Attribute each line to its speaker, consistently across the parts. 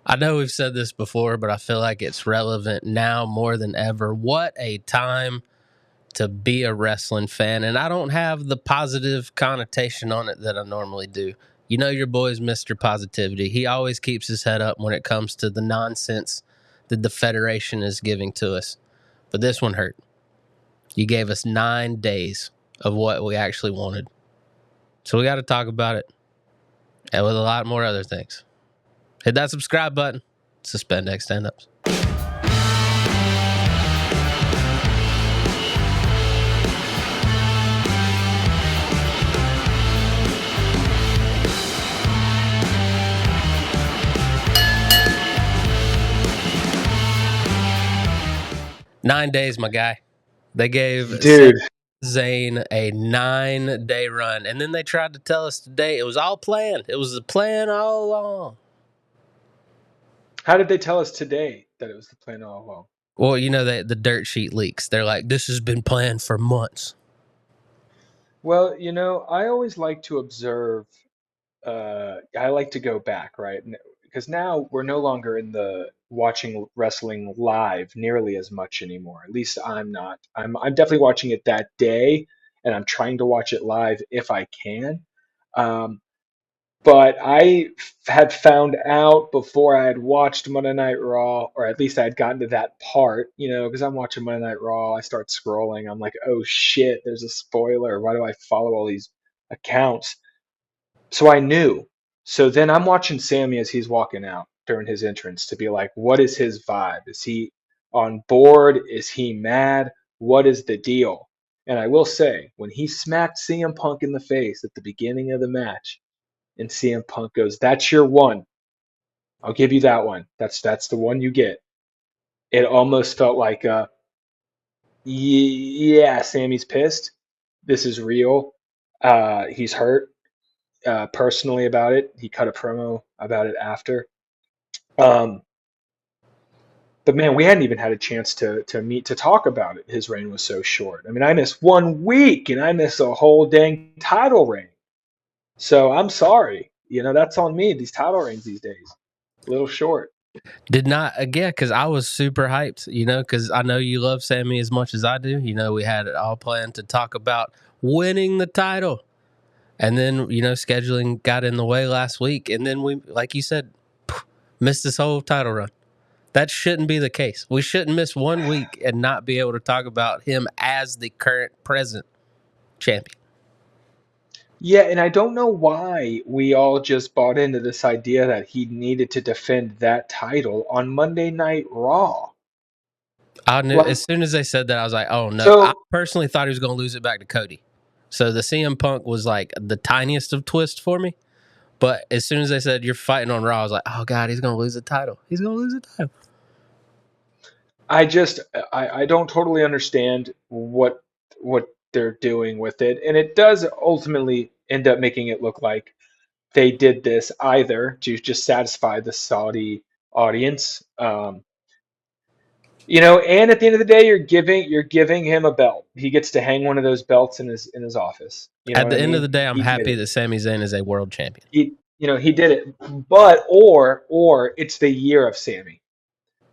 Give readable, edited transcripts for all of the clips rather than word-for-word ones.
Speaker 1: I know we've said this before, but I feel like it's relevant now more than ever. What a time to be a wrestling fan. And I don't have the positive connotation on it that I normally do. You know your boy's Mr. Positivity. He always keeps his head up when it comes to the nonsense that the Federation is giving to us. But this one hurt. You gave us 9 days of what we actually wanted. So we got to talk about it. And with a lot more other things. Hit that subscribe button. It's the Spandex Standups. Nine days, my guy. They gave Sami Zayn a 9-day run. And then they tried to tell us today it was all planned. It was the plan all along.
Speaker 2: How did they tell us today that it was the plan all along?
Speaker 1: Well, you know, the dirt sheet leaks. They're like, this has been planned for months.
Speaker 2: Well, you know, I always like to observe. I like to go back, right? Because now we're no longer in the watching wrestling live nearly as much anymore. At least I'm not. I'm definitely watching it that day, and I'm trying to watch it live if I can. Um, But I had found out before I had watched Monday Night Raw, or at least I had gotten to that part, you know, because I'm watching Monday Night Raw. I start scrolling. I'm like, oh shit, there's a spoiler. Why do I follow all these accounts? So I knew. So then I'm watching Sammy as he's walking out during his entrance to be like, what is his vibe? Is he on board? Is he mad? What is the deal? And I will say, when he smacked CM Punk in the face at the beginning of the match, and CM Punk goes, "That's your one. I'll give you that one. That's the one you get." It almost felt like, yeah, Sammy's pissed. This is real. He's hurt personally about it. He cut a promo about it after. But man, we hadn't even had a chance to meet to talk about it. His reign was so short. I mean, I missed 1 week and I missed a whole dang title reign. So I'm sorry. You know, that's on me. These title reigns these days, a little short.
Speaker 1: Did not, again, because I was super hyped, you know, because I know you love Sammy as much as I do. You know, we had it all planned to talk about winning the title. And then, you know, scheduling got in the way last week. And then we, like you said, missed this whole title run. That shouldn't be the case. We shouldn't miss 1 week and not be able to talk about him as the current present champion.
Speaker 2: Yeah, and I don't know why we all just bought into this idea that he needed to defend that title on Monday Night Raw.
Speaker 1: I knew
Speaker 2: Like,
Speaker 1: as soon as they said that, I was like, oh no. I
Speaker 2: so
Speaker 1: personally thought he was going to lose it back to Cody. So the CM Punk was like the tiniest of twists for me. But as soon as they said you're fighting on Raw, I was like, oh God, he's going to lose the title. He's going to lose the title.
Speaker 2: I just I don't totally understand what they're doing with it, and it does ultimately end up making it look like they did this either to just satisfy the Saudi audience. You know, and at the end of the day, you're giving him a belt. He gets to hang one of those belts in his office. You know
Speaker 1: At
Speaker 2: what
Speaker 1: the
Speaker 2: I
Speaker 1: end of
Speaker 2: mean?
Speaker 1: the day, I'm
Speaker 2: He did
Speaker 1: happy
Speaker 2: it.
Speaker 1: that Sami Zayn is a world champion.
Speaker 2: He did it. But or it's the year of Sammy,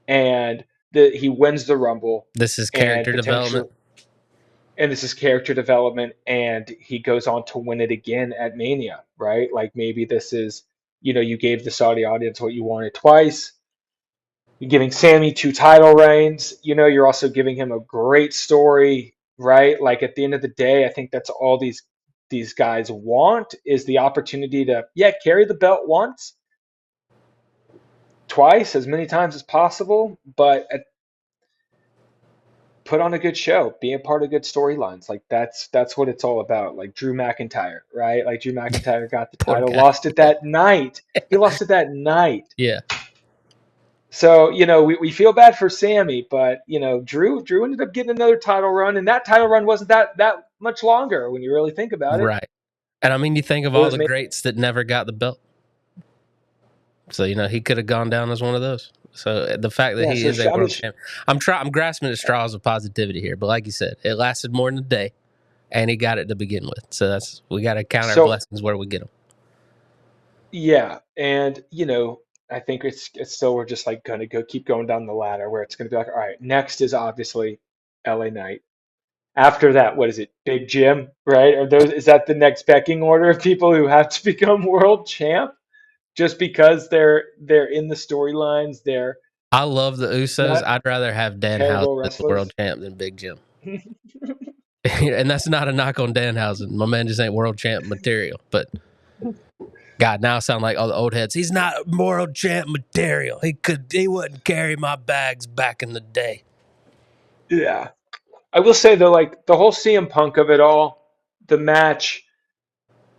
Speaker 2: and he wins the Rumble,
Speaker 1: This is
Speaker 2: and
Speaker 1: character development.
Speaker 2: potentially, and this is character development, and he goes on to win it again at Mania, right? Like maybe this is, you know, you gave the Saudi audience what you wanted twice. You're giving Sammy 2 title reigns. You know, you're also giving him a great story, right? Like at the end of the day, I think that's all these guys want is the opportunity to, yeah, carry the belt once, twice, as many times as possible, but put on a good show, be a part of good storylines. Like that's what it's all about. Like Drew McIntyre, right? Like Drew McIntyre got the
Speaker 1: Poor
Speaker 2: title,
Speaker 1: guy.
Speaker 2: lost it that night. He lost it that night.
Speaker 1: Yeah.
Speaker 2: So, you know, we feel bad for Sammy, but you know, Drew ended up getting another title run, and that title run wasn't that much longer when you really think about it.
Speaker 1: Right. And I mean, you think of
Speaker 2: It
Speaker 1: all
Speaker 2: was
Speaker 1: the
Speaker 2: maybe,
Speaker 1: greats that never got the belt. So, you know, he could have gone down as one of those. So the fact that
Speaker 2: yeah.
Speaker 1: he
Speaker 2: So
Speaker 1: is a
Speaker 2: I mean,
Speaker 1: world champion, I'm grasping at straws of positivity here. But like you said, it lasted more than a day, and he got it to begin with. So we got to count our
Speaker 2: so
Speaker 1: blessings where we get them.
Speaker 2: yeah, and you know, I think it's still we're just like gonna go keep going down the ladder where it's gonna be like, all right, next is obviously LA Knight. After that, what is it? Big Jim, right? Is that the next pecking order of people who have to become world champ just because they're in the storylines, they're
Speaker 1: I love the Usos.
Speaker 2: not
Speaker 1: I'd rather have Danhausen
Speaker 2: terrible
Speaker 1: as the world
Speaker 2: wrestlers?
Speaker 1: champ than Big Jim. And that's not a knock on Danhausen. My man just ain't world champ material. But God, now I sound like all the old heads. He's not world champ material. He wouldn't carry my bags back in the day.
Speaker 2: Yeah. I will say though, like the whole CM Punk of it all, the match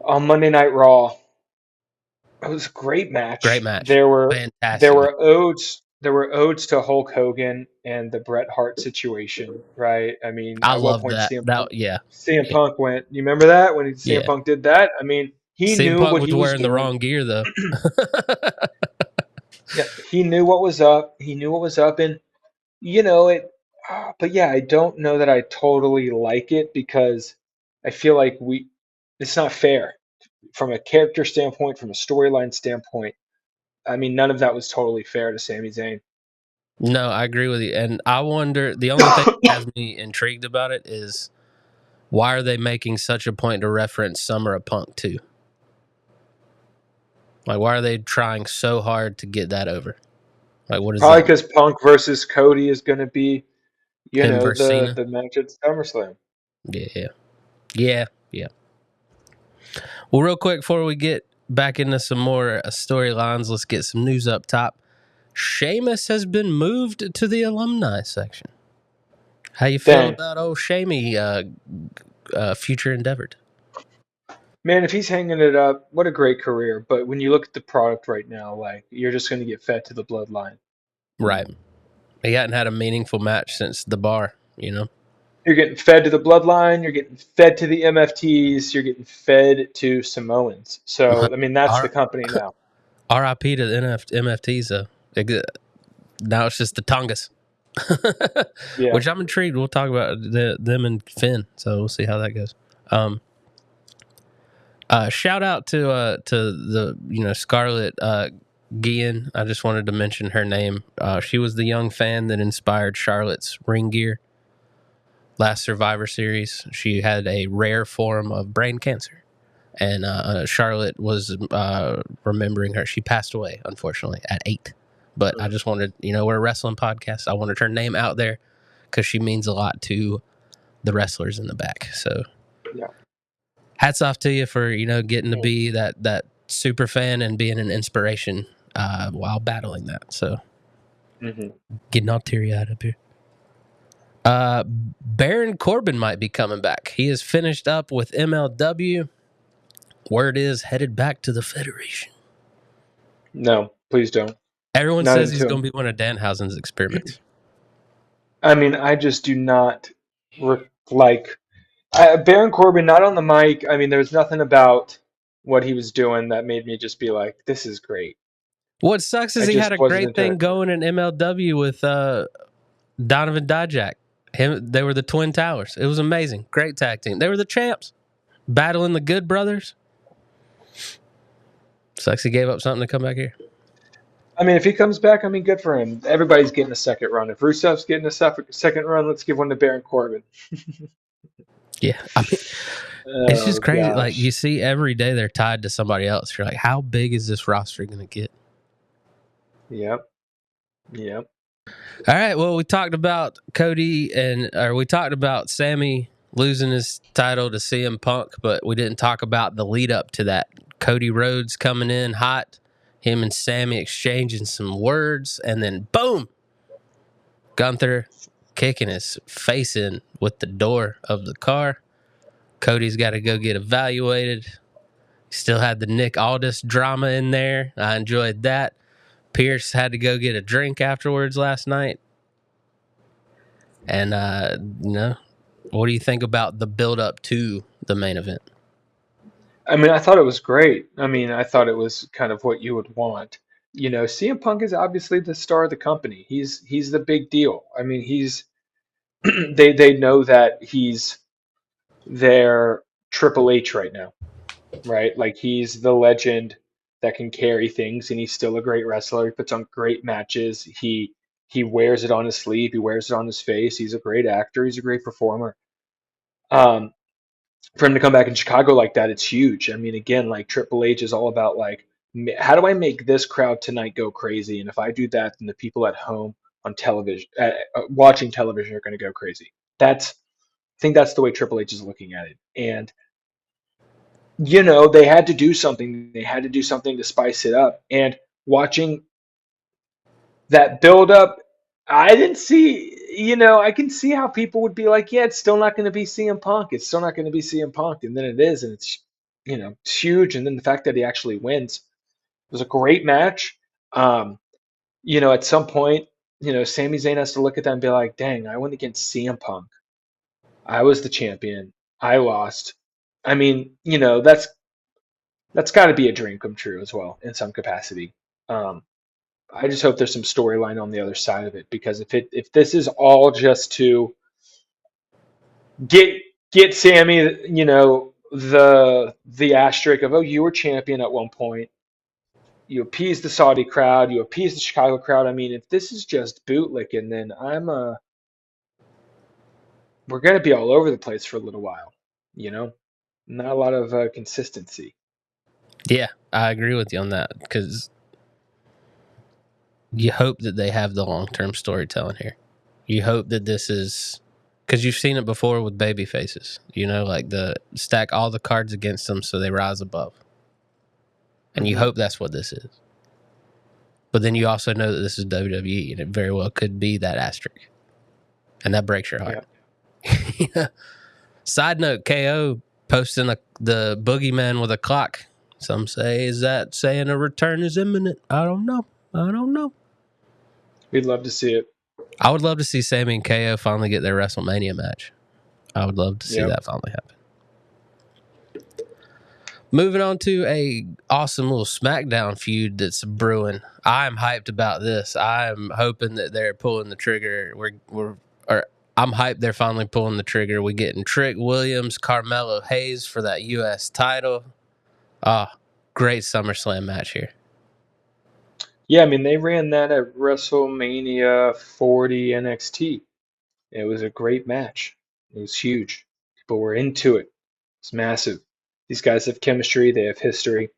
Speaker 2: on Monday Night Raw, it was a great
Speaker 1: Great
Speaker 2: match.
Speaker 1: match.
Speaker 2: There
Speaker 1: Fantastic match.
Speaker 2: were odes to Hulk Hogan and the Bret Hart situation, right? I mean,
Speaker 1: I
Speaker 2: at what
Speaker 1: love
Speaker 2: point
Speaker 1: that. Yeah.
Speaker 2: CM Punk went, you remember that when CM
Speaker 1: Yeah.
Speaker 2: Punk did that? I mean, he
Speaker 1: CM
Speaker 2: knew
Speaker 1: Punk
Speaker 2: what
Speaker 1: was
Speaker 2: he was
Speaker 1: wearing the
Speaker 2: doing.
Speaker 1: wrong gear though.
Speaker 2: Yeah, he knew what was up. He knew what was up, and you know it. But yeah, I don't know that I totally like it because I feel like it's not fair from a character standpoint, from a storyline standpoint. I mean, none of that was totally fair to Sami Zayn.
Speaker 1: No, I agree with you. And I wonder, the only thing that has me intrigued about it is why are they making such a point to reference Summer of Punk too? Like, why are they trying so hard to get that over? Like, what does
Speaker 2: Probably
Speaker 1: that mean?
Speaker 2: because Punk versus Cody is going to be,
Speaker 1: Him versus
Speaker 2: the
Speaker 1: Cena?
Speaker 2: match at SummerSlam.
Speaker 1: Yeah. Yeah. Yeah. Well, real quick, before we get back into some more storylines, let's get some news up top. Sheamus has been moved to the alumni section. How you feel
Speaker 2: Dang,
Speaker 1: about old Shamey future endeavored?
Speaker 2: man, if he's hanging it up, what a great career. But when you look at the product right now, like you're just going to get fed to the bloodline.
Speaker 1: Right. He hadn't had a meaningful match since the bar, you know?
Speaker 2: You're getting fed to the bloodline. You're getting fed to the MFTs. You're getting fed to Samoans. So I mean, that's the
Speaker 1: R-
Speaker 2: company now.
Speaker 1: RIP to the MFTs, though. Now it's just the Tongas,
Speaker 2: Yeah.
Speaker 1: which I'm intrigued. We'll talk about them and Finn, so we'll see how that goes. Shout out to the Scarlett Guillen. I just wanted to mention her name. She was the young fan that inspired Charlotte's ring gear last Survivor Series. She had a rare form of brain cancer, and Charlotte was remembering her. She passed away, unfortunately, at 8. But I just wanted, we're a wrestling podcast. I wanted her name out there because she means a lot to the wrestlers in the back. So
Speaker 2: Yeah.
Speaker 1: hats off to you for, getting to be that super fan and being an inspiration while battling that. So
Speaker 2: Hmm.
Speaker 1: getting all teary-eyed up here. Baron Corbin might be coming back. He is finished up with MLW. Word is headed back to the Federation.
Speaker 2: No, please don't.
Speaker 1: Everyone
Speaker 2: Not
Speaker 1: says he's
Speaker 2: into
Speaker 1: going
Speaker 2: him.
Speaker 1: to be one of Danhausen's experiments.
Speaker 2: I mean, I just do not like Baron Corbin. Not on the mic. I mean, there's nothing about what he was doing that made me just be like, "This is great."
Speaker 1: What sucks is
Speaker 2: I
Speaker 1: he had
Speaker 2: just
Speaker 1: a
Speaker 2: wasn't
Speaker 1: great
Speaker 2: into
Speaker 1: thing
Speaker 2: it.
Speaker 1: going in MLW with Donovan Dijak. They were the Twin Towers. It was amazing. Great tag team. They were the champs. Battling the Good Brothers. Sucks he gave up something to come back here.
Speaker 2: I mean, if he comes back, I mean, good for him. Everybody's getting a second run. If Rusev's getting a second run, let's give one to Baron Corbin.
Speaker 1: Yeah. I mean, it's just
Speaker 2: Oh
Speaker 1: crazy. Like, you
Speaker 2: gosh.
Speaker 1: see every day they're tied to somebody else. You're like, how big is this roster going to get?
Speaker 2: Yep. Yep.
Speaker 1: All right. Well, we talked about we talked about Sammy losing his title to CM Punk, but we didn't talk about the lead up to that. Cody Rhodes coming in hot, him and Sammy exchanging some words, and then boom, Gunther kicking his face in with the door of the car. Cody's got to go get evaluated. Still had the Nick Aldis drama in there. I enjoyed that. Pierce had to go get a drink afterwards last night. And, what do you think about the build up to the main event?
Speaker 2: I mean, I thought it was great. I mean, I thought it was kind of what you would want. CM Punk is obviously the star of the company. He's the big deal. I mean, he's they know that he's their Triple H right now, right? Like he's the legend. that can carry things, and he's still a great wrestler. He puts on great matches. He wears it on his sleeve. He wears it on his face. He's a great actor. He's a great performer. Um, for him to come back in Chicago like that, it's huge. I mean, again, like Triple H is all about like, how do I make this crowd tonight go crazy? And if I do that, then the people at home on television, watching television, are going to go crazy. I think that's the way Triple H is looking at it. And they had to do something. They had to do something to spice it up. And watching that build up, I didn't see, I can see how people would be like, yeah, it's still not going to be CM Punk. It's still not going to be CM Punk. And then it is, and it's huge. And then the fact that he actually wins, it was a great match. Um, at some point, Sami Zayn has to look at that and be like, dang, I went against CM Punk. I was the champion. I lost. I mean, that's got to be a dream come true as well in some capacity. Um, I just hope there's some storyline on the other side of it, because if this is all just to get Sammy, the asterisk of, oh, you were champion at one point, you appease the Saudi crowd, you appease the Chicago crowd. I mean, if this is just bootlicking, then we're gonna be all over the place for a little while. Not a lot of consistency.
Speaker 1: Yeah, I agree with you on that, because you hope that they have the long-term storytelling here. You hope that this is, because you've seen it before with baby faces, like the stack all the cards against them so they rise above. And you hope that's what this is. But then you also know that this is WWE, and it very well could be that asterisk. And that breaks your heart. Yeah. Side note, KO posting the boogeyman with a clock. Some say, is that saying a return is imminent? I don't know.
Speaker 2: We'd love to see it.
Speaker 1: I would love to see Sami and KO finally get their WrestleMania match. I would love to see that finally happen. Moving on to a awesome little SmackDown feud that's brewing. I'm hyped about this. I'm hoping that they're pulling the trigger. I'm hyped they're finally pulling the trigger. We're getting Trick Williams, Carmelo Hayes for that U.S. title. Great SummerSlam match here.
Speaker 2: Yeah, I mean, they ran that at WrestleMania 40 NXT. It was a great match. It was huge. People were into it. It's massive. These guys have chemistry. They have history.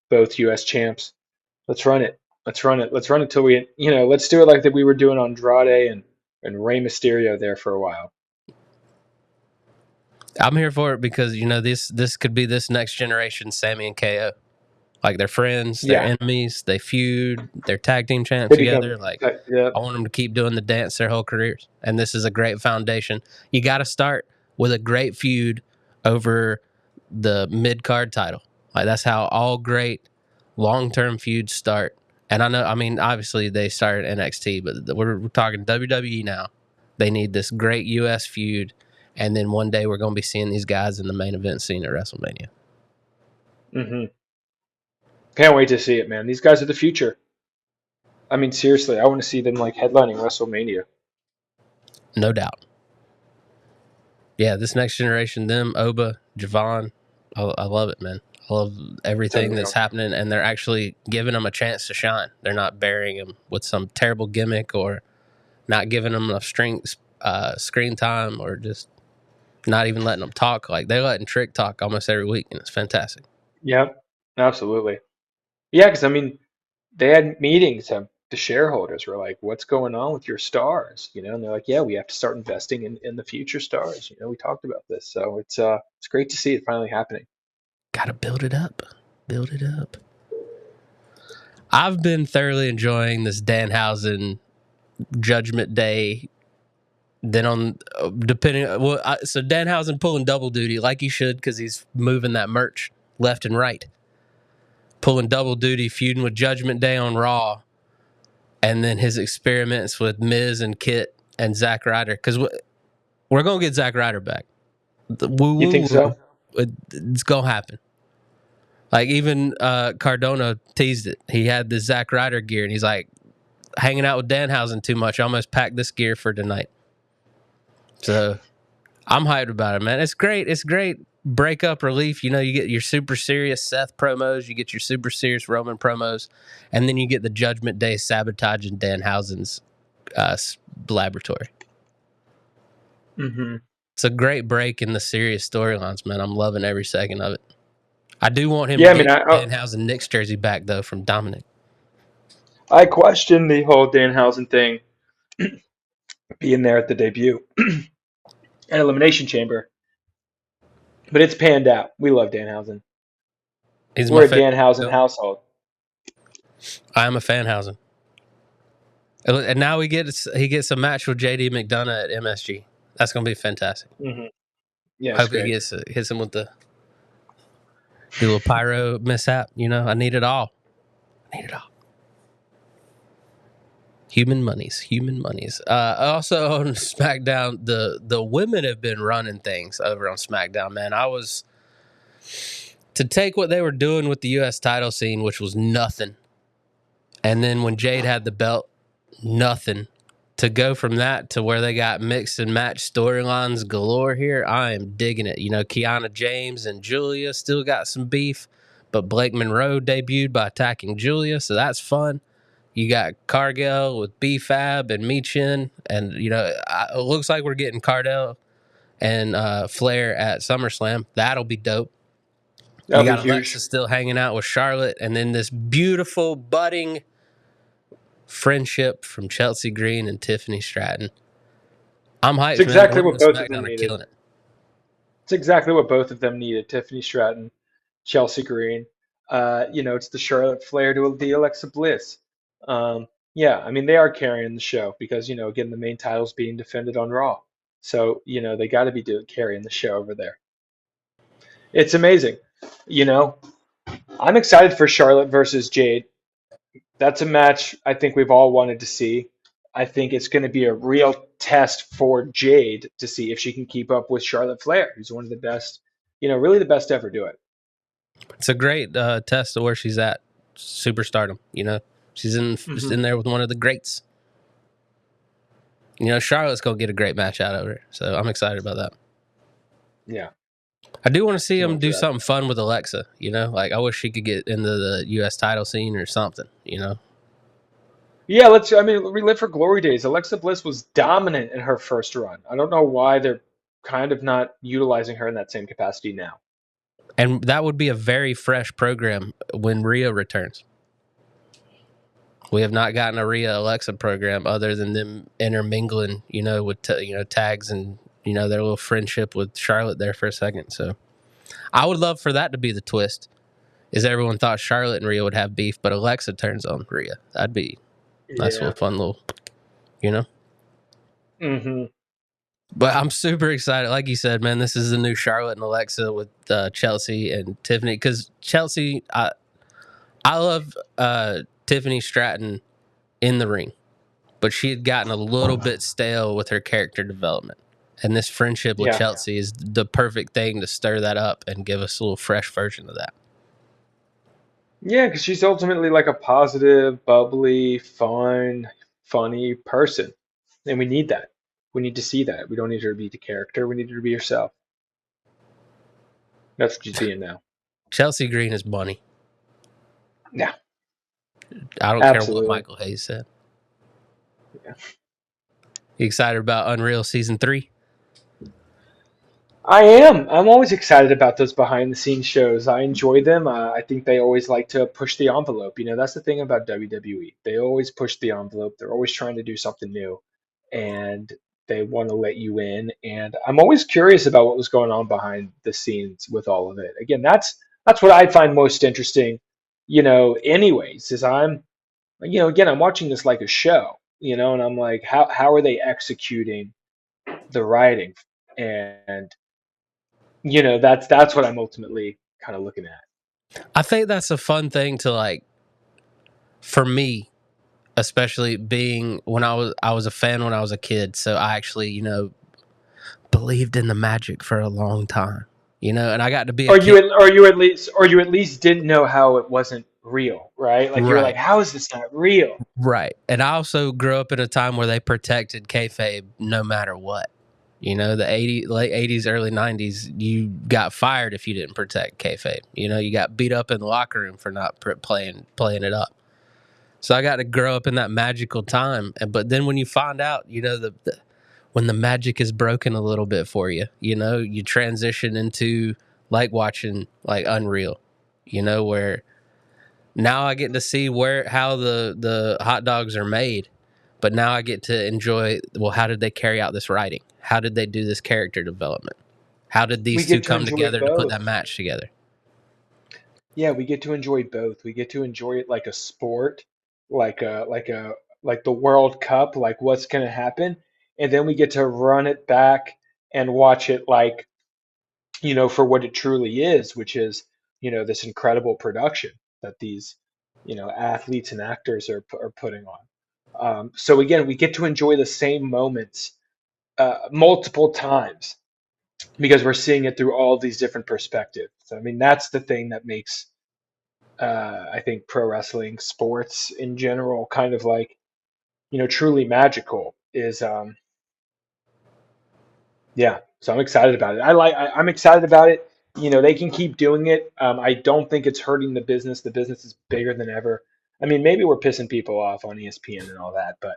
Speaker 2: Both U.S. champs. Let's run it. Let's run it. Let's run it till let's do it like that we were doing Andrade and Rey Mysterio there for a while.
Speaker 1: I'm here for it because, this could be this next generation Sami and KO. Like, they're friends, they're enemies, they feud, they're tag team champs together. I want them to keep doing the dance their whole careers. And this is a great foundation. You got to start with a great feud over the mid-card title. Like, that's how all great long-term feuds start. And obviously they started NXT, but we're talking WWE now. They need this great U.S. feud. And then one day we're going to be seeing these guys in the main event scene at WrestleMania.
Speaker 2: Mm-hmm. Can't wait to see it, man. These guys are the future. I mean, seriously, I want to see them headlining WrestleMania.
Speaker 1: No doubt. Yeah, this next generation, them, Oba, Javon, I love it, man. I love everything that's happening, and they're actually giving them a chance to shine. They're not burying them with some terrible gimmick or not giving them enough screen time, or just not even letting them talk. Like, they're letting Trick talk almost every week, and it's fantastic.
Speaker 2: Yep, absolutely. Yeah, because they had meetings. The shareholders were like, "What's going on with your stars?" And they're like, "Yeah, we have to start investing in the future stars." We talked about this, so it's great to see it finally happening.
Speaker 1: Got to build it up. Build it up. I've been thoroughly enjoying this Danhausen Judgment Day. Then so Danhausen pulling double duty like he should, because he's moving that merch left and right. Pulling double duty, feuding with Judgment Day on Raw, and then his experiments with Miz and Kit and Zack Ryder, because we're going to get Zack Ryder back.
Speaker 2: You think so?
Speaker 1: It's going to happen. Like, even Cardona teased it. He had the Zack Ryder gear, and he's like, hanging out with Danhausen too much. I almost packed this gear for tonight. So I'm hyped about it, man. It's great. It's great breakup relief. You get your super serious Seth promos, you get your super serious Roman promos, and then you get the Judgment Day sabotage in Danhausen's laboratory.
Speaker 2: Mm-hmm.
Speaker 1: It's a great break in the serious storylines, man. I'm loving every second of it. I do want him to get Danhausen Nick's jersey back, though, from Dominic.
Speaker 2: I question the whole Danhausen thing being there at the debut and Elimination Chamber, but it's panned out. We love Danhausen. We're a Danhausen household.
Speaker 1: I am a Fanhausen. And now he gets a match with JD McDonough at MSG. That's going to be fantastic.
Speaker 2: Mm-hmm. Yeah,
Speaker 1: hope he hits him with the little pyro mishap. I need it all. Human monies. Also on SmackDown, the women have been running things over on SmackDown, man. To take what they were doing with the U.S. title scene, which was nothing, and then when Jade had the belt, nothing, to go from that to where they got mixed and match storylines galore here, I am digging it. Kiana James and Julia still got some beef, but Blake Monroe debuted by attacking Julia, so that's fun. You got Cargill with B-Fab and Michin, and, it looks like we're getting Cardell and Flair at SummerSlam. That'll be dope. You got Alexa still hanging out with Charlotte, and then this beautiful budding friendship from Chelsea Green and Tiffany Stratton. I'm hyped.
Speaker 2: It's exactly what both of them
Speaker 1: needed. Killing it.
Speaker 2: It's exactly what both of them needed. Tiffany Stratton, Chelsea Green. It's the Charlotte Flair to the Alexa Bliss. Yeah, I mean, they are carrying the show because, again, the main title's being defended on Raw. So, they got to be carrying the show over there. It's amazing. I'm excited for Charlotte versus Jade. That's a match I think we've all wanted to see. I think it's going to be a real test for Jade to see if she can keep up with Charlotte Flair, who's one of the best, really the best to ever do it.
Speaker 1: It's a great test of where she's at, superstardom. She's in there with one of the greats. Charlotte's going to get a great match out of her, so I'm excited about that.
Speaker 2: Yeah.
Speaker 1: I do want to see him do something fun with Alexa, Like, I wish she could get into the U.S. title scene or something, Yeah,
Speaker 2: relive her glory days. Alexa Bliss was dominant in her first run. I don't know why they're kind of not utilizing her in that same capacity now.
Speaker 1: And that would be a very fresh program when Rhea returns. We have not gotten a Rhea Alexa program other than them intermingling, with tags and their little friendship with Charlotte there for a second. So I would love for that to be the twist. Is everyone thought Charlotte and Rhea would have beef, but Alexa turns on Rhea. That'd be nice little fun little,
Speaker 2: Mm-hmm.
Speaker 1: But I'm super excited. Like you said, man, this is the new Charlotte and Alexa with Chelsea and Tiffany. Because Chelsea, I love Tiffany Stratton in the ring, but she had gotten a little bit stale with her character development. And this friendship with Chelsea is the perfect thing to stir that up and give us a little fresh version of that.
Speaker 2: Yeah, because she's ultimately like a positive, bubbly, fun, funny person. And we need that. We need to see that. We don't need her to be the character. We need her to be herself. That's what she's being now.
Speaker 1: Chelsea Green is bunny.
Speaker 2: Yeah.
Speaker 1: I don't care what Michael Hayes said.
Speaker 2: Yeah.
Speaker 1: You excited about Unreal Season 3?
Speaker 2: I am. I'm always excited about those behind the scenes shows. I enjoy them. I think they always like to push the envelope. That's the thing about WWE. They always push the envelope. They're always trying to do something new, and they want to let you in. And I'm always curious about what was going on behind the scenes with all of it. Again, that's what I find most interesting. Anyways, is I'm watching this like a show. And I'm like, how are they executing the writing? And that's what I'm ultimately kind of looking at.
Speaker 1: I think that's a fun thing to, like, for me, especially being when I was a fan when I was a kid. So I actually, believed in the magic for a long time, and I got to be
Speaker 2: or you at least didn't know how it wasn't real, right? Like you're like, how is this not real?
Speaker 1: Right. And I also grew up in a time where they protected kayfabe no matter what. You know, late 80s, early 90s, you got fired if you didn't protect kayfabe. You know, you got beat up in the locker room for not playing it up. So I got to grow up in that magical time. But then when you find out, you know, when the magic is broken a little bit for you, you know, you transition into like watching like Unreal, you know, where now I get to see how the hot dogs are made, but now I get to enjoy, well, how did they carry out this writing? How did they do this character development? How did
Speaker 2: We
Speaker 1: these two
Speaker 2: get to
Speaker 1: come
Speaker 2: enjoy
Speaker 1: together to put that
Speaker 2: both.
Speaker 1: match together?
Speaker 2: Yeah, we get to enjoy both. We get to enjoy it like a sport, like the World Cup, like what's going to happen, and then we get to run it back and watch it like, for what it truly is, which is, this incredible production that these, athletes and actors are putting on. So again, we get to enjoy the same moments multiple times because we're seeing it through all these different perspectives. So, I mean, that's the thing that makes I think pro wrestling, sports in general, kind of like, truly magical is, yeah. So I'm excited about it. I'm excited about it. They can keep doing it. I don't think it's hurting the business. The business is bigger than ever. I mean, maybe we're pissing people off on ESPN and all that, but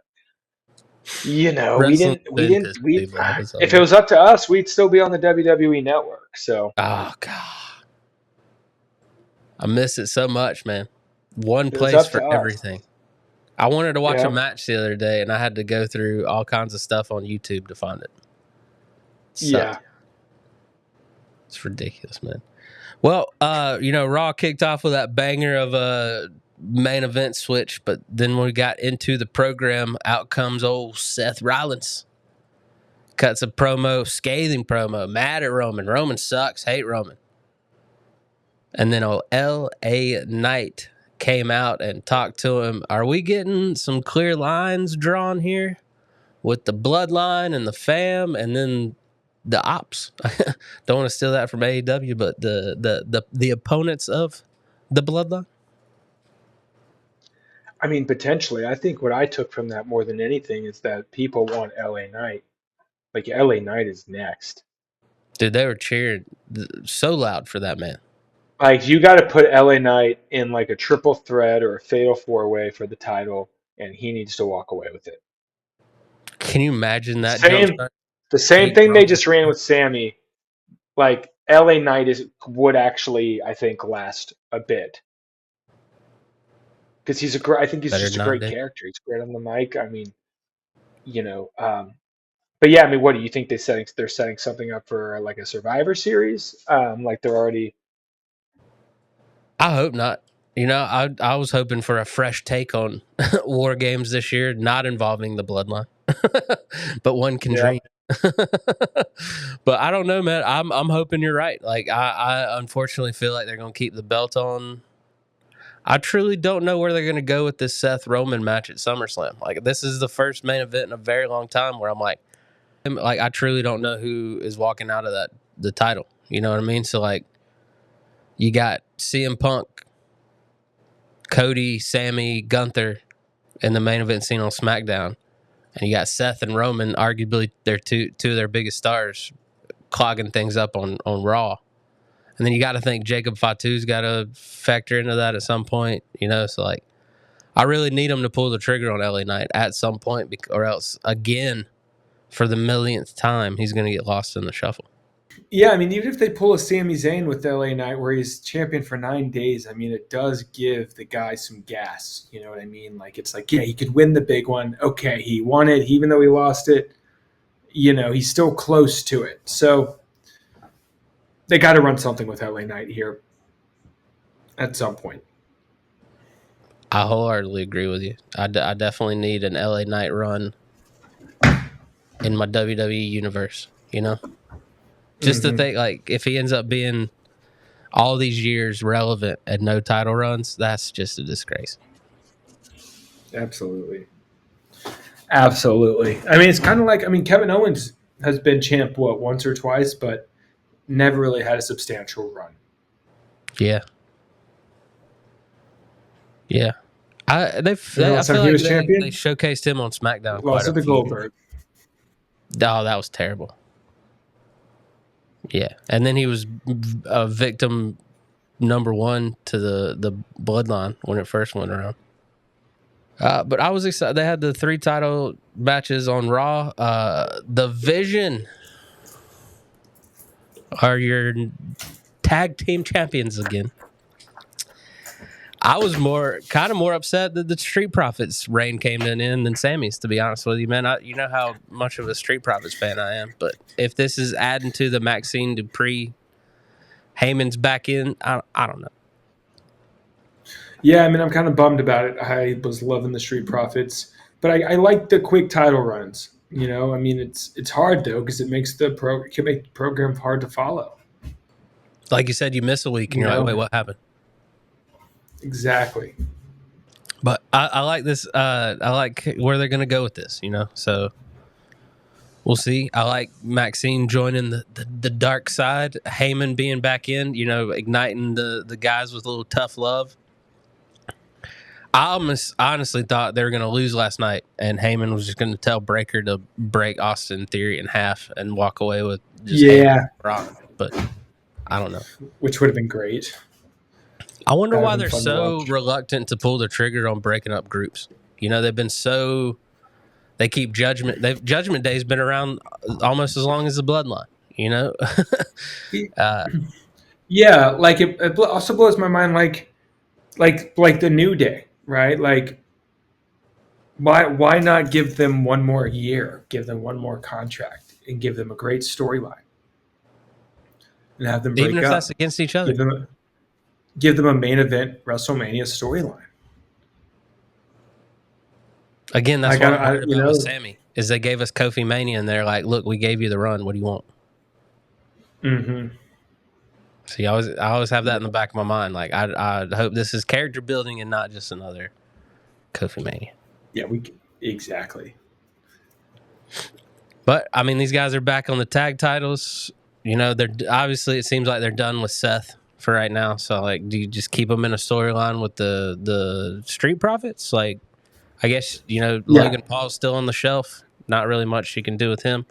Speaker 2: we
Speaker 1: Wrestling
Speaker 2: didn't, we
Speaker 1: been
Speaker 2: didn't,
Speaker 1: pissing
Speaker 2: we,
Speaker 1: people off with
Speaker 2: if it
Speaker 1: something.
Speaker 2: was up to us, we'd still be on the WWE network. So
Speaker 1: Oh, God. I miss it so much, man. One
Speaker 2: if it was
Speaker 1: place
Speaker 2: up
Speaker 1: for
Speaker 2: to us.
Speaker 1: everything. I wanted to watch a
Speaker 2: Yeah.
Speaker 1: match the other day, and I had to go through all kinds of stuff on YouTube to find it.
Speaker 2: Yeah.
Speaker 1: Sucked. It's ridiculous, man. Well, Raw kicked off with that banger of a main event switch, but then when we got into the program, out comes old Seth Rollins. Cuts a promo, scathing promo, mad at Roman. Roman sucks, hate Roman. And then old L.A. Knight came out and talked to him. Are we getting some clear lines drawn here with the bloodline and the fam and then the ops? Don't want to steal that from AEW, but the opponents of the bloodline.
Speaker 2: I mean, potentially. I think what I took from that more than anything is that people want LA Knight. Like LA Knight is next.
Speaker 1: Dude, they were cheering so loud for that man.
Speaker 2: Like you got to put LA Knight in like a triple threat or a fatal four way for the title, and he needs to walk away with it.
Speaker 1: Can you imagine
Speaker 2: The
Speaker 1: that
Speaker 2: same,
Speaker 1: jumpstart?
Speaker 2: the same
Speaker 1: Take
Speaker 2: thing they
Speaker 1: Roman.
Speaker 2: just ran with Sammy. Like LA Knight would actually, I think, last a bit because I think he's
Speaker 1: Better
Speaker 2: just
Speaker 1: than
Speaker 2: a
Speaker 1: I
Speaker 2: great
Speaker 1: did.
Speaker 2: character. He's great on the mic. I mean, you know, um, but yeah, I mean, what do you think they're setting something up for like a Survivor Series? Like they're already.
Speaker 1: I hope not. I was hoping for a fresh take on war games this year, not involving the bloodline, but one can
Speaker 2: Yeah.
Speaker 1: dream. But I don't know, man. I'm hoping you're right. Like I unfortunately feel like they're gonna keep the belt on. I truly don't know where they're gonna go with this Seth Roman match at SummerSlam. Like this is the first main event in a very long time where I'm like I truly don't know who is walking out of the title. You know what I mean? So like you got CM Punk, Cody, Sammy, Gunther in the main event scene on SmackDown, and you got Seth and Roman, arguably their two of their biggest stars, clogging things up on Raw. And then you got to think Jacob Fatu's got to factor into that at some point, So like, I really need him to pull the trigger on LA Knight at some point, or else again, for the millionth time, he's going to get lost in the shuffle.
Speaker 2: Yeah, I mean, even if they pull a Sami Zayn with LA Knight where he's champion for 9 days, I mean, it does give the guy some gas. You know what I mean? Like, it's like, yeah, he could win the big one. Okay, he won it. Even though he lost it, he's still close to it. So they got to run something with LA Knight here at some point.
Speaker 1: I wholeheartedly agree with you. I definitely need an LA Knight run in my WWE universe, Just to
Speaker 2: Mm-hmm.
Speaker 1: think, like, if he ends up being all these years relevant and no title runs, that's just a disgrace.
Speaker 2: Absolutely. Absolutely. I mean, it's kind of like, I mean, Kevin Owens has been champ, once or twice, but never really had a substantial run.
Speaker 1: Yeah. Yeah. I
Speaker 2: Last time
Speaker 1: feel
Speaker 2: he
Speaker 1: like
Speaker 2: was
Speaker 1: they
Speaker 2: champion,
Speaker 1: showcased him on SmackDown quite
Speaker 2: lost
Speaker 1: a
Speaker 2: it to
Speaker 1: few years.
Speaker 2: Goldberg.
Speaker 1: Oh, that was terrible. Yeah, and then he was a victim number one to the bloodline when it first went around. But I was excited. They had the 3 title matches on Raw. The Vision are your tag team champions again. I was kind of more upset that the Street Profits reign came to an end than Sammy's, to be honest with you, man. You know how much of a Street Profits fan I am, but if this is adding to the Maxine Dupree, Heyman's back in, I don't know.
Speaker 3: Yeah, I mean, I'm kind of bummed about it. I was loving the Street Profits, but I like the quick title runs. You know, I mean, it's hard though because it makes it can make the program hard to follow.
Speaker 1: Like you said, you miss a week and you're like, wait, what happened?
Speaker 3: Exactly.
Speaker 1: But I like this. I like where they're going to go with this, you know? So we'll see. I like Maxine joining the dark side, Heyman being back in, you know, igniting the guys with a little tough love. I honestly thought they were going to lose last night, and Heyman was just going to tell Breaker to break Austin Theory in half and walk away with just Heyman Rock. But I don't know.
Speaker 3: Which would have been great.
Speaker 1: I wonder why they're so reluctant to pull the trigger on breaking up groups. You know, they've been they keep Judgment. Judgment Day's been around almost as long as the Bloodline, you know?
Speaker 3: Yeah, like it also blows my mind like the New Day, right? Like why not give them one more year, give them one more contract, and give them a great storyline? And have them break up.
Speaker 1: Even if that's against each other.
Speaker 3: Give them a main event WrestleMania storyline.
Speaker 1: Again, that's what I heard about with Sammy, is they gave us Kofi Mania, and they're like, look, we gave you the run. What do you want?
Speaker 3: Mm-hmm.
Speaker 1: See, I always have that in the back of my mind. Like, I hope this is character building and not just another Kofi Mania.
Speaker 3: Yeah, exactly.
Speaker 1: But, I mean, these guys are back on the tag titles. You know, they're obviously, it seems like they're done with Seth for right now. So, like, do you just keep them in a storyline with the Street Profits? Like, I guess, you know, Logan Paul's still on the shelf. Not really much you can do with him.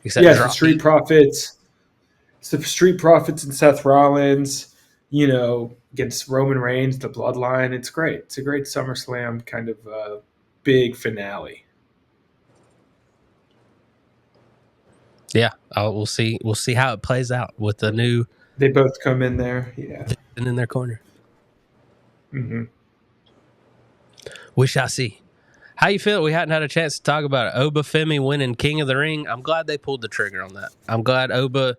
Speaker 3: Except the Street Profits. It's the Street Profits and Seth Rollins, you know, against Roman Reigns, the Bloodline. It's great. It's a great SummerSlam kind of big finale.
Speaker 1: Yeah, we'll see. We'll see how it plays out with the new.
Speaker 3: They both come in there, yeah,
Speaker 1: and in their corner.
Speaker 3: Mm-hmm.
Speaker 1: We shall see. How you feel? We hadn't had a chance to talk about it. Oba Femi winning King of the Ring. I'm glad they pulled the trigger on that. I'm glad Oba.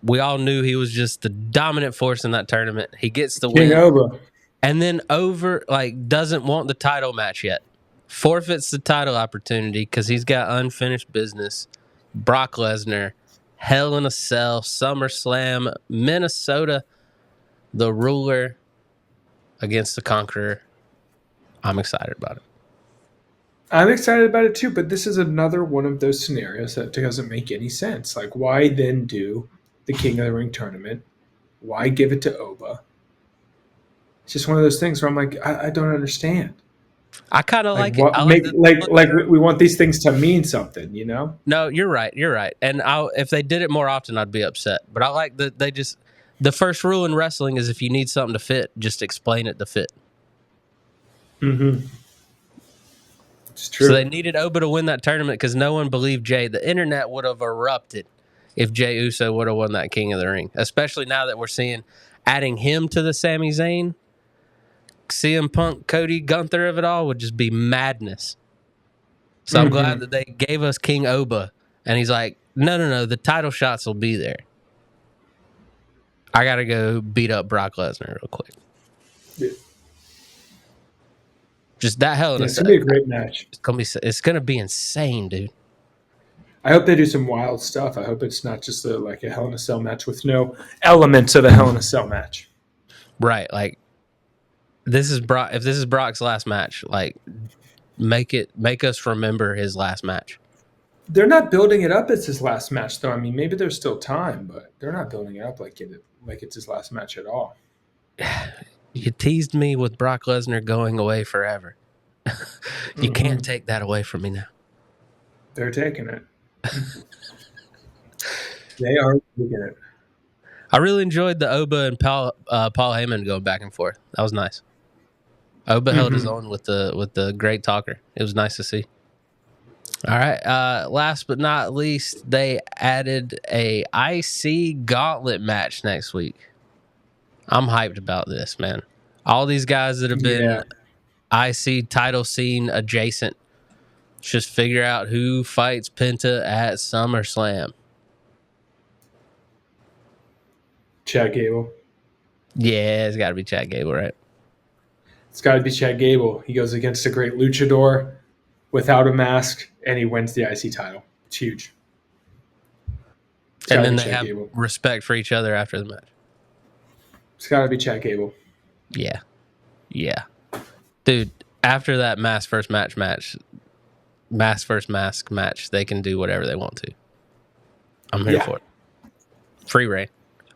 Speaker 1: We all knew he was just the dominant force in that tournament. He gets the win.
Speaker 3: Oba.
Speaker 1: And then doesn't want the title match yet. Forfeits the title opportunity because he's got unfinished business. Brock Lesnar, Hell in a Cell, SummerSlam, Minnesota, the ruler against the Conqueror. I'm excited about it.
Speaker 3: I'm excited about it too, but this is another one of those scenarios that doesn't make any sense. Like, why then do the King of the Ring tournament? Why give it to Oba? It's just one of those things where I'm like, I don't understand.
Speaker 1: I kind of like
Speaker 3: it. We want these things to mean something, you know?
Speaker 1: No, you're right. You're right. And if they did it more often, I'd be upset. But I like that they just... The first rule in wrestling is if you need something to fit, just explain it to fit.
Speaker 3: Mm-hmm. It's true.
Speaker 1: So they needed Oba to win that tournament because no one believed Jay. The internet would have erupted if Jay Uso would have won that King of the Ring, especially now that we're seeing adding him to the Sami Zayn, CM Punk, Cody, Gunther of it all would just be madness. So I'm glad that they gave us King Oba, and he's like, no, the title shots will be there. I got to go beat up Brock Lesnar real quick.
Speaker 3: Yeah.
Speaker 1: Just that Hell in a Cell.
Speaker 3: It's going to be a great match.
Speaker 1: It's gonna be insane, dude.
Speaker 3: I hope they do some wild stuff. I hope it's not just a Hell in a Cell match with no elements of a Hell in a Cell match.
Speaker 1: Right, like this is Brock. If this is Brock's last match, like make us remember his last match.
Speaker 3: They're not building it up as his last match, though. I mean, maybe there's still time, but they're not building it up like it's his last match at all.
Speaker 1: You teased me with Brock Lesnar going away forever. You can't take that away from me now.
Speaker 3: They're taking it. They are taking it.
Speaker 1: I really enjoyed the Oba and Paul Heyman going back and forth. That was nice. Oba held his own with the great talker. It was nice to see. All right. Last but not least, they added a IC gauntlet match next week. I'm hyped about this, man. All these guys that have been IC title scene adjacent, just figure out who fights Penta at SummerSlam.
Speaker 3: Chad Gable.
Speaker 1: Yeah, it's got to be Chad Gable, right?
Speaker 3: It's got to be Chad Gable. He goes against a great luchador without a mask, and he wins the IC title. It's huge.
Speaker 1: And then they have respect for each other after the match.
Speaker 3: It's got to be Chad Gable.
Speaker 1: Yeah. Dude, after that mask versus mask match, they can do whatever they want to. I'm here for it. Free reign.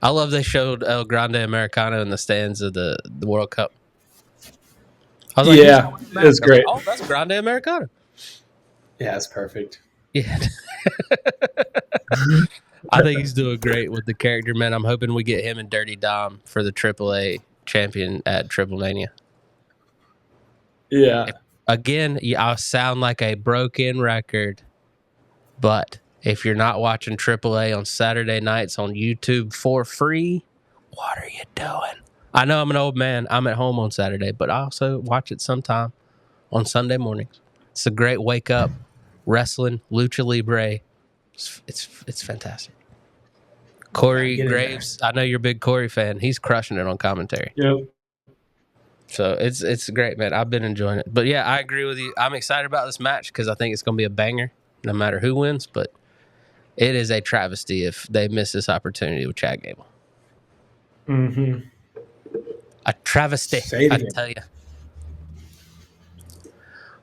Speaker 1: I love they showed El Grande Americano in the stands of the World Cup. I was like,
Speaker 3: it's great.
Speaker 1: Like, oh, that's Grande Americano.
Speaker 3: Yeah, it's perfect.
Speaker 1: Yeah. I think he's doing great with the character, man. I'm hoping we get him and Dirty Dom for the AAA champion at Triple Mania.
Speaker 3: Yeah.
Speaker 1: Again, I sound like a broken record, but if you're not watching AAA on Saturday nights on YouTube for free, what are you doing? I know I'm an old man. I'm at home on Saturday, but I also watch it sometime on Sunday mornings. It's a great wake up, wrestling, lucha libre. It's fantastic. Corey Graves, I know you're a big Corey fan. He's crushing it on commentary.
Speaker 3: Yep.
Speaker 1: So it's great, man. I've been enjoying it. But yeah, I agree with you. I'm excited about this match because I think it's going to be a banger no matter who wins. But it is a travesty if they miss this opportunity with Chad Gable.
Speaker 3: Mm-hmm.
Speaker 1: A travesty, I tell you.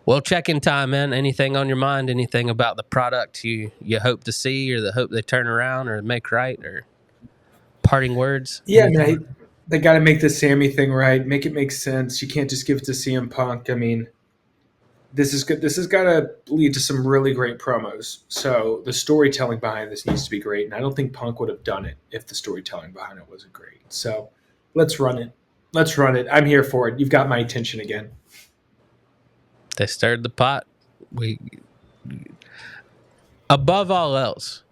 Speaker 1: Well, check-in time, man. Anything on your mind? Anything about the product you hope to see or the hope they turn around or make right or parting words?
Speaker 3: Yeah, man. They got to make the Sami thing right. Make it make sense. You can't just give it to CM Punk. I mean, this is good. This has got to lead to some really great promos. So the storytelling behind this needs to be great. And I don't think Punk would have done it if the storytelling behind it wasn't great. So let's run it. I'm here for it. You've got my attention again.
Speaker 1: They stirred the pot. Above all else,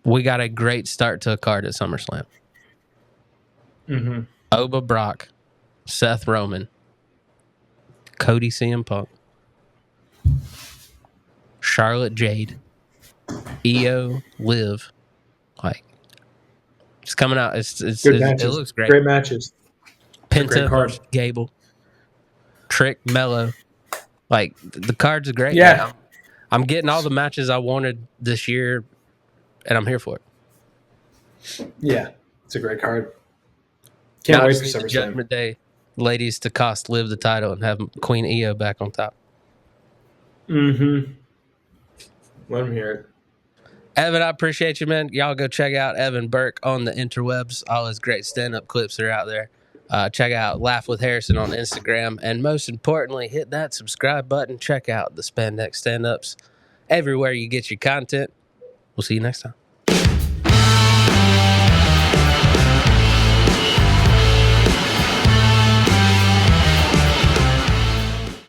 Speaker 1: we got a great start to a card at SummerSlam.
Speaker 3: Mm-hmm.
Speaker 1: Oba Brock, Seth Roman, Cody CM Punk, Charlotte Jade, Io Liv. Like, it's coming out. It looks great.
Speaker 3: Great matches.
Speaker 1: Penta versus Gable. Trick, Mello. Like, the cards are great.
Speaker 3: Yeah.
Speaker 1: Man. I'm getting all the matches I wanted this year, and I'm here for it.
Speaker 3: Yeah, it's a great card. Can't wait for SummerSlam.
Speaker 1: Judgment Day ladies to cost Liv the title and have Queen Io back on top.
Speaker 3: Mm-hmm. Let him hear it.
Speaker 1: Evan, I appreciate you, man. Y'all go check out Evan Berke on the interwebs. All his great stand-up clips are out there. Check out Laugh with Harrison on Instagram. And most importantly, hit that subscribe button. Check out the Spandex stand-ups everywhere you get your content. We'll see you next time.